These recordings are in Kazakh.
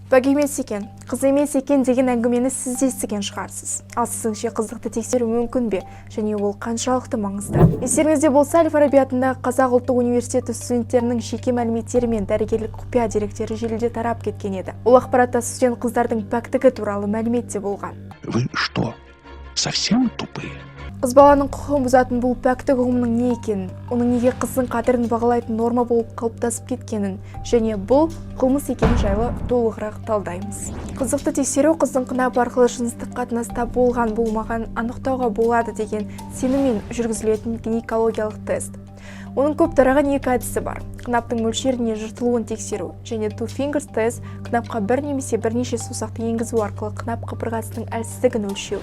Пәк емес екен, қыз емес екен деген әңгімені сіз де естіген шығарсыз. Ал сізіңше қызықты тексеру мүмкін бе? Және ол қаншалықты маңызды? Естеріңізде болса, Әл-Фараби атындағы Қазақ ұлттық университеті студенттерінің жеке мәліметтері мен дәрігерлік құпия деректері желіде тарап кеткен еді. Ол ақпаратта студент қыздардың пәктігі туралы мәлімет те болған. Вы что, совсем тупые? Қыз баланың құқығын бұзатын бұл пәктік ұғымының не екенін, оның неге қыздың қадірін бағалайтын норма болып қалыптасып кеткенін, және бұл қылмыс екені жайлы толығырақ талдаймыз. Қызықты тексеру қыздың қынап арқылы жыныстық қатынаста болған-болмаған анықтауға болады деген сеніммен жүргізілетін гинекологиялық тест. Оның көп тараған екі әдісі бар. Қынаптың мөлшеріне жыртылуын тексеру және two fingers тест қынапқа бір немесе бірнеше саусақты енгізу арқылы қынап қабырғасының әлсіздігін өлшеу.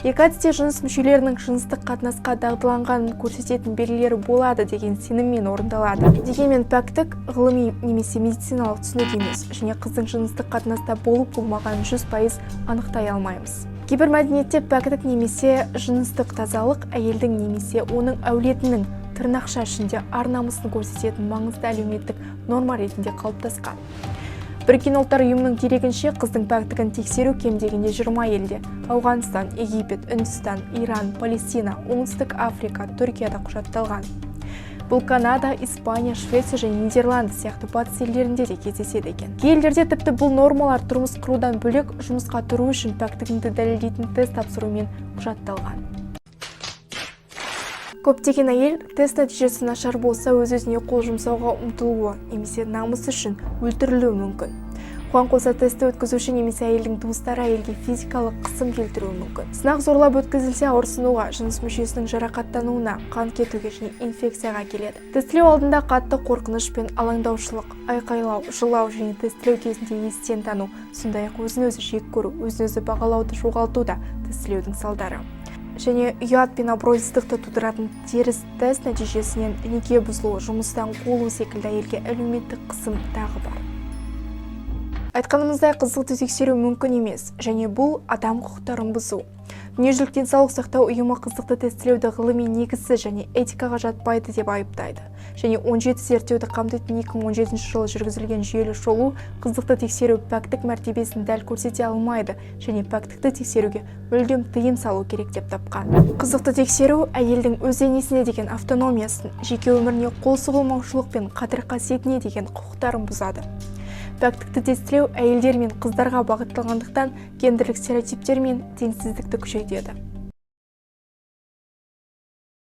Екі әдісте жыныс мүшелерінің жыныстық қатынасқа дағдыланғанын көрсететін белгілері болады деген сеніммен орындалады. Дегенмен пәктік ғылыми немесе медициналық түсінік емес, және қыздың жыныстық қатынаста болып-болмағанын 100% анықтай алмаймыз. Кейбір мәдениетте пәктік немесе жыныстық тазалық әйелдің немесе оның әулетінің тырнақша ішінде ар-намысын көрсететін маңызды әлеуметтік норма ретінде қалыптасқан. Біріккен ұлттар ұйымының дерегінше қыздың пәктігін тексеру кем дегенде 20 елде – Ауғанстан, Египет, Үндістан, Иран, Палестина, Оңтүстік Африка, Түркияда құжатталған. Бұл Канада, Испания, Швеция және Нидерланды сияқты батыс елдерінде де кездеседі екен. Кей елдерде тіпті бұл нормалар тұрмыс құрудан бөлек жұмысқа тұру үшін пәктігіңді дәлелдейтін тест тапсырумен құжатталған. Көптеген әйел тест нәтижесі нашар болса өз-өзіне қол жұмсауға ұмтылуы немесе намысы үшін өлтірілуі мүмкін. Оған қоса тестті өткізуші немесе әйелдің туыстары әйелге физикалық қысым келтіруі мүмкін. Сынақ зорлап өткізілсе ауырсынуға, жыныс мүшесінің жарақаттануына, қан кетуге және инфекцияға келеді. Тестілеу алдында қатты қорқыныш пен алаңдаушылық, айқайлау, жылау және тестілеу кезінде естен тану, сондай-ақ өзін-өзі жек көру, өзін-өзі бағалауды жоғалту да тестілеудің салдары. Және ұят пен абыройсыздықты тудыратын теріс тест нәтижесінен неке бұзылуы, жұмыстан қуылу секілді әйелге әлеуметтік қысым тағы бар. Айтқанымыздай қызықты тексеру мүмкін емес, және бұл адам құқықтарын бұзу. Дүниежүзілік денсаулық сақтау ұйымы қызықты тестілеуді ғылыми негізсіз және этикаға жатпайды деп айыптайды. Және 17 зерттеуді қамтитын 2017 жылы жүргізілген жүйелі шолу қызықты тексеру пәктік мәртебесін дәл көрсете алмайды және пәктікті тексеруге мүлдем тыйым салу керек деп тапқан. Қызықты тексеру әйелдің өз денесіне деген автономиясын, жеке өміріне қол сұғылмаушылық пен қадір-қасиетіне деген құқықтарын бұзады. Пәктікті тестілеу әйелдер мен қыздарға бағытталғандықтан гендерлік стереотиптер мен теңсіздікті күшейтеді.